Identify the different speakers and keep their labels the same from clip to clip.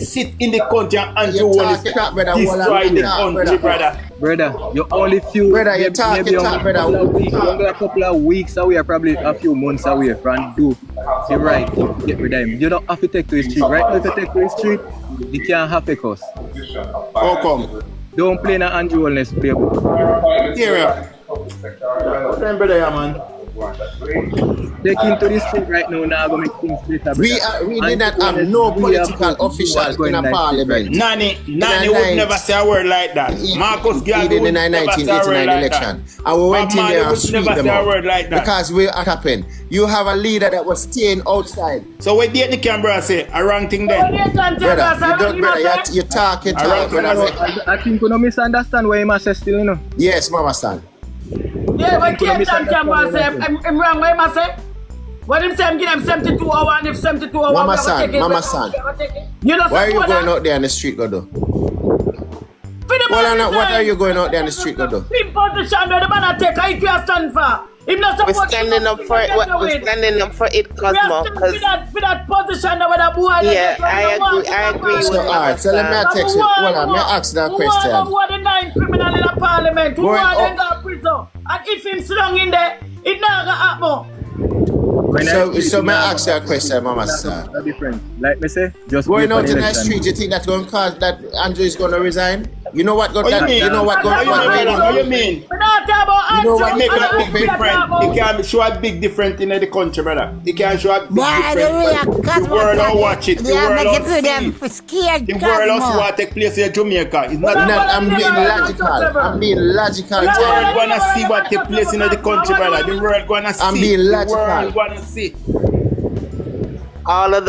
Speaker 1: sit in the country and Andrew Holness
Speaker 2: destroy
Speaker 1: the country, brother.
Speaker 3: Brother, you only few.
Speaker 2: Brother, you talk, brother.
Speaker 3: Only a couple of weeks away, probably a few months away from do the right thing, get rid of him. You don't have to take to the street. Right now, if you take to the street, you can't have a cause.
Speaker 2: How come?
Speaker 3: Don't play in an Andrew Holness playbook.
Speaker 1: Yeah. What time, brother, yeah, man?
Speaker 3: Take him to the street right now, now go make things better.
Speaker 2: We did not have no political official in a parliament.
Speaker 1: Nani would never say a word like that. Marcus Garvey would never say a word like that.
Speaker 2: And we went in there and sweep them out.
Speaker 1: Like that.
Speaker 2: Because what happened? You have a leader that was staying outside.
Speaker 1: So what did the camera say? A wrong thing then?
Speaker 2: Brother, you talk.
Speaker 3: I think you don't misunderstand what he must say still, you know.
Speaker 2: Yes, Mama son.
Speaker 4: Yeah, but Camera say, I'm wrong, what him say? What him say, I'm giving him 72 hours, and if 72 hours,
Speaker 2: Mama son.
Speaker 4: You know,
Speaker 2: why are you going out there on the street, Godo? What are you going out there on the street, Godo?
Speaker 4: Same position where the man take, if you are standing for.
Speaker 5: We're standing up for it. We're standing up for it, Cosmo.
Speaker 4: For that position where the boy.
Speaker 5: Yeah, I agree.
Speaker 2: So, alright, so let me text you. Let me ask that question.
Speaker 4: Who are the 9 criminals in the parliament? Who are them in prison? And if him slung in there, it not gonna happen.
Speaker 2: So may I ask that question, Mama son?
Speaker 3: Like me say, just
Speaker 2: going out in the street, you think that's going to cause that Andrew is going to resign? You know what?
Speaker 1: What you mean? What you mean?
Speaker 4: We're not about
Speaker 1: You know what make a big difference? It can show a big difference in the country, brother. It can show a big difference. The world will watch it. The world will see it. The world also what take place in Jamaica. It's not.
Speaker 2: I'm being logical.
Speaker 1: The world gonna see what take place in the country, brother. The world gonna see.
Speaker 2: I'm being logical.
Speaker 1: The world gonna see.
Speaker 5: All of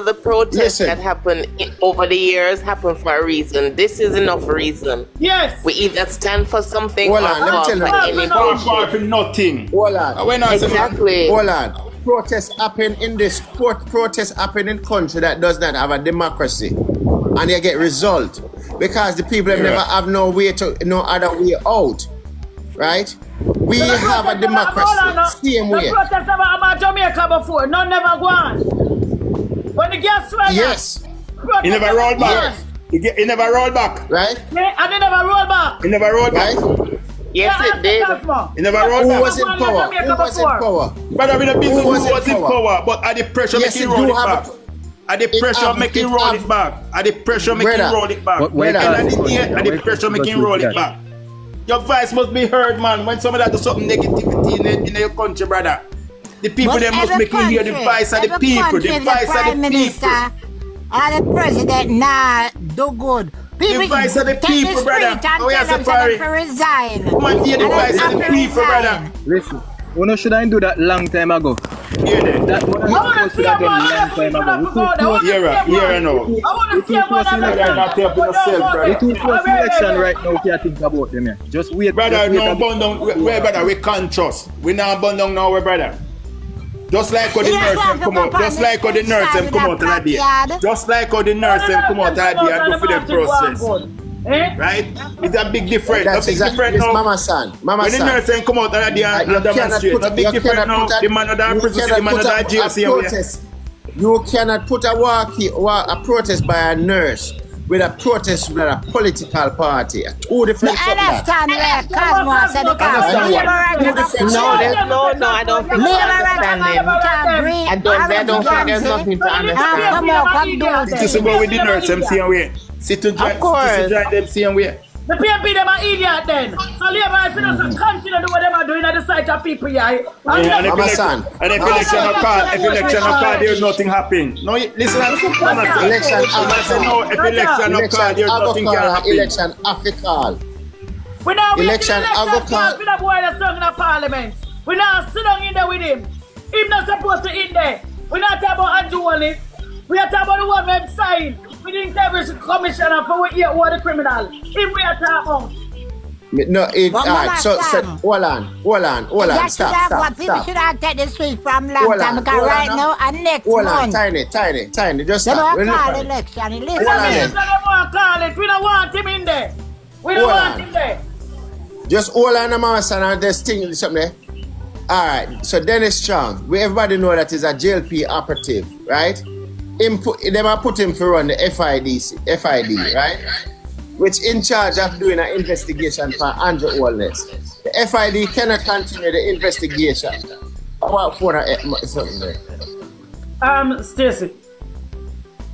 Speaker 5: the protests that happen over the years happen for a reason. This is enough reason.
Speaker 4: Yes.
Speaker 5: We either stand for something
Speaker 2: or
Speaker 5: fall for any bullshit.
Speaker 1: For nothing.
Speaker 2: Hold on.
Speaker 5: Exactly.
Speaker 2: Hold on. Protests happen in this protests happen in country that does not have a democracy, and they get result because the people never have no other way out, right? We have a democracy. Same way.
Speaker 4: The protests never about Jamaica before. None never go on. When the gas ran
Speaker 2: yes.
Speaker 1: He never rolled back. Yes. He never rolled back.
Speaker 2: Right?
Speaker 4: Yeah, and he never rolled back.
Speaker 1: He never rolled back.
Speaker 2: Right?
Speaker 5: Yes, it did.
Speaker 1: He never rolled back.
Speaker 2: Who was in power? Who was in power?
Speaker 1: Brother, we don't be who was in power, but at the pressure
Speaker 2: yes,
Speaker 1: making roll it back. At the pressure making roll it back. At the pressure making roll it back. At the pressure making roll it back. Your voice must be heard, man. When somebody does something negativity in your country, brother. The people that must make you hear the voice of the people. The voice of the people.
Speaker 6: And the president do good. People
Speaker 1: the voice of the people, brother.
Speaker 6: Oh, yes, to resign.
Speaker 1: Come on, hear the voice of the people, brother.
Speaker 3: Listen, you should I do that long time ago.
Speaker 1: Hear that.
Speaker 3: That one I should have done long time ago.
Speaker 1: Here I know.
Speaker 3: It too close to election right now if you think about them. Yeah. Just wait.
Speaker 1: Brother, no burn down. Brother, we can't trust. We not burn down now, brother. Just like how the nurse come out. Just like how the nurse come out that day. Just like how the nurse come out that day and go for the process. Right? It's a big difference.
Speaker 2: That's exactly now. Mama son.
Speaker 1: When the nurse come out that day and demonstrate, a big difference now. The man of the prison, the man of the jail, same way.
Speaker 2: You cannot put a protest by a nurse with a protest by a political party. Two different
Speaker 6: I understand where Cosmo said
Speaker 5: No, I don't think I don't think there's nothing to understand.
Speaker 1: This is what we did nurse them same way. Sit to join them same way.
Speaker 4: The PMP them are idiot then. So Labour is going to continue to do what they are doing at the site of people here.
Speaker 1: And if election of card, there's nothing happening. No, listen,
Speaker 2: election of
Speaker 1: card, there's nothing can happen.
Speaker 2: Election African.
Speaker 4: We now
Speaker 2: election
Speaker 4: card with the boy that's sung in the parliament. We now sit down in there with him. He's not supposed to in there. We're not talking about Andrew Holness. We are talking about the one who signed. We didn't tell the commissioner for what year or the criminal. If we are talking about.
Speaker 2: No, so hold on, stop.
Speaker 6: People should have taken this week from long time because right now and next month.
Speaker 2: Tiny, just
Speaker 6: stop.
Speaker 4: We don't call it. We don't want him in there. We don't want him there.
Speaker 2: Just hold on, Mama son, and there's thing something there. Alright, so Dennis Strong, everybody know that is a JLP operative, right? them are put him to run the FID, right? Which in charge of doing an investigation for Andrew Holness. The FID cannot continue the investigation. What for something there?
Speaker 4: Stacey.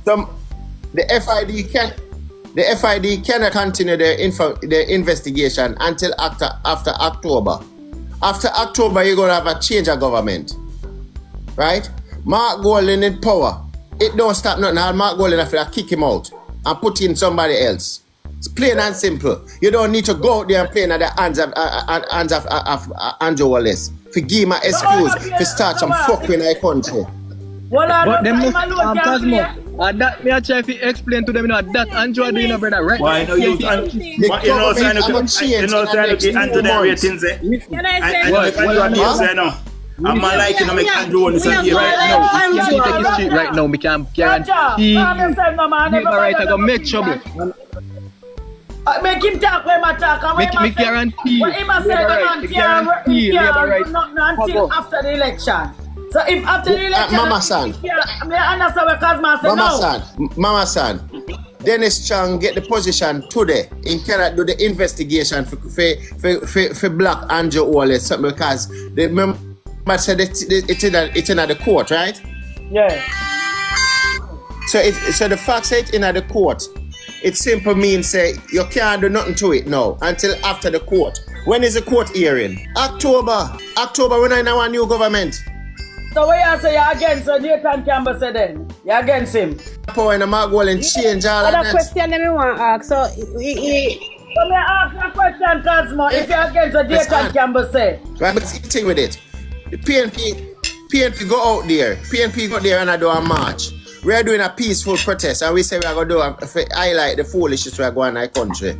Speaker 2: The FID cannot continue the investigation until after October. After October, you're gonna have a change of government, right? Mark Golding in power. It don't stop nothing. Mark Golding have to kick him out and put in somebody else. It's plain and simple. You don't need to go out there and play in the hands of Andrew Holness. For give him an excuse to start some fucking in our country.
Speaker 3: But them Cosmo, that me I try to explain to them, that Andrew doing brother right.
Speaker 1: Why no you Andrew their ratings eh? I'm not liking to make Andrew Holness here
Speaker 3: right now. If you take his street right now, we can guarantee right I go make trouble.
Speaker 4: Make him talk when I talk.
Speaker 3: Make guarantee.
Speaker 4: What him say until after the election. So if after the election,
Speaker 2: Mama San, Mama San, Dennis Chang get the position today. He cannot do the investigation for black Andrew Holness because the member said it's in the court, right?
Speaker 4: Yeah.
Speaker 2: So the fact say it's in the court. It simply means say you can't do nothing to it now until after the court. When is the court hearing? October when I know a new government.
Speaker 4: So what you say you're against Nathan Campbell said then? You're against him?
Speaker 2: Power in the Mark Golding change all of that.
Speaker 7: Another question that I want to ask. So
Speaker 4: me ask a question, Cosmo, if you're against what Nathan Campbell say.
Speaker 2: Right, but see the thing with it. The PNP go out there. PNP go there and I do a march. We are doing a peaceful protest and we say we are going to highlight the foolishness we are going in our country.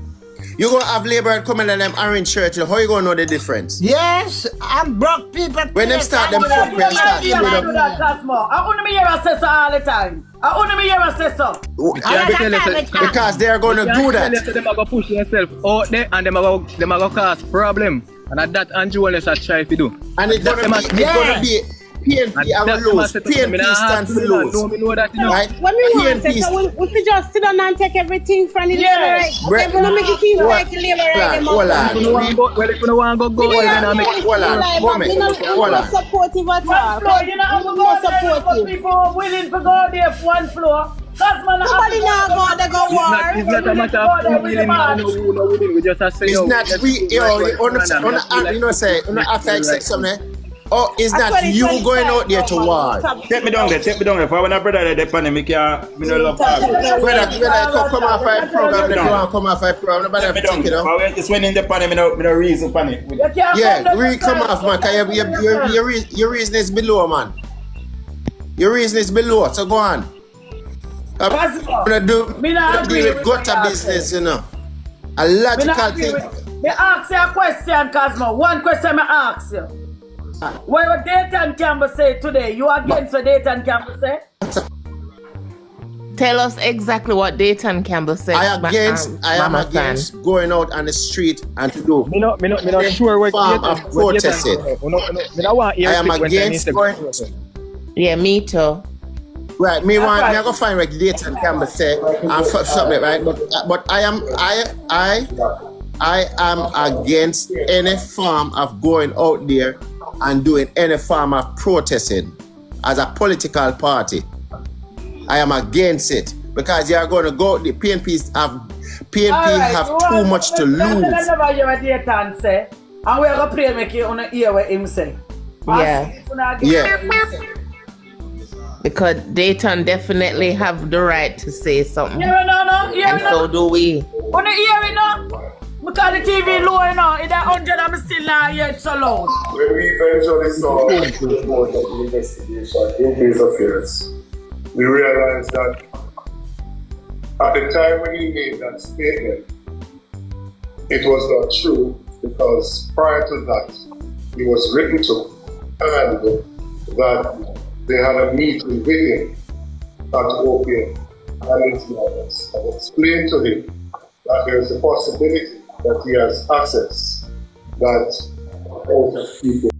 Speaker 2: You're going to have Labour coming and them orange shirts. How you going to know the difference?
Speaker 6: Yes, I'm broke people.
Speaker 2: When them start them fuck, we start
Speaker 4: I want to hear a sister all the time. I want to hear a sister.
Speaker 2: Because they are going to do that.
Speaker 3: Them are going to push themselves out there and them are going to cause problem. And that Andrew Holness has tried to do.
Speaker 2: And it's going to be PNP and lose. PNP stand for lose. Right?
Speaker 7: When we want to, so we could just sit down and take everything from the Labour right. Okay, we don't make it seem like the Labour right.
Speaker 2: Hold on.
Speaker 3: Well, if you don't want to go, then I'll make it.
Speaker 2: Hold on.
Speaker 7: We're not supportive at all.
Speaker 4: You know, people willing to go there for one floor.
Speaker 7: Nobody now go, they go war.
Speaker 3: It's not a matter of who willing, we just say,
Speaker 2: it's not we, you know, say, after accept something. Oh, it's not you going out there to war.
Speaker 1: Take me down there. If I want a brother that pandemic, me no love that.
Speaker 2: Brother, come off a program, if you want to come off a program, nobody have to take it out.
Speaker 1: It's when in the pandemic, me no reason for it.
Speaker 2: Yeah, we come off, man, because your reason is below, man. Your reason is below, so go on. I'm going to deal with gutter business, you know. A logical thing.
Speaker 4: Me ask you a question, Cosmo. One question me ask you. What Nathan Campbell say today? You against what Nathan Campbell say?
Speaker 5: Tell us exactly what Nathan Campbell said.
Speaker 2: I am against going out on the street and to do.
Speaker 3: Me not sure what
Speaker 2: protesting. I am against going.
Speaker 5: Yeah, me too.
Speaker 2: Right, me go find what Nathan Campbell say and something, right? But I am against any form of going out there and doing any form of protesting as a political party. I am against it because you are going to go. The PNP have too much to lose.
Speaker 4: And we are going to play make you hear what him say.
Speaker 5: Yeah. Because Dayton definitely have the right to say something. And so do we.
Speaker 4: Want to hear it now? Because the TV low now, it's 100 I'm still not hear it so loud.
Speaker 8: When we eventually saw the report of the investigation in case affairs, we realized that at the time when he made that statement, it was not true because prior to that, he was written to and that they had a meeting with him at OPM and his lawyers and explained to him that there is a possibility that he has access that out of people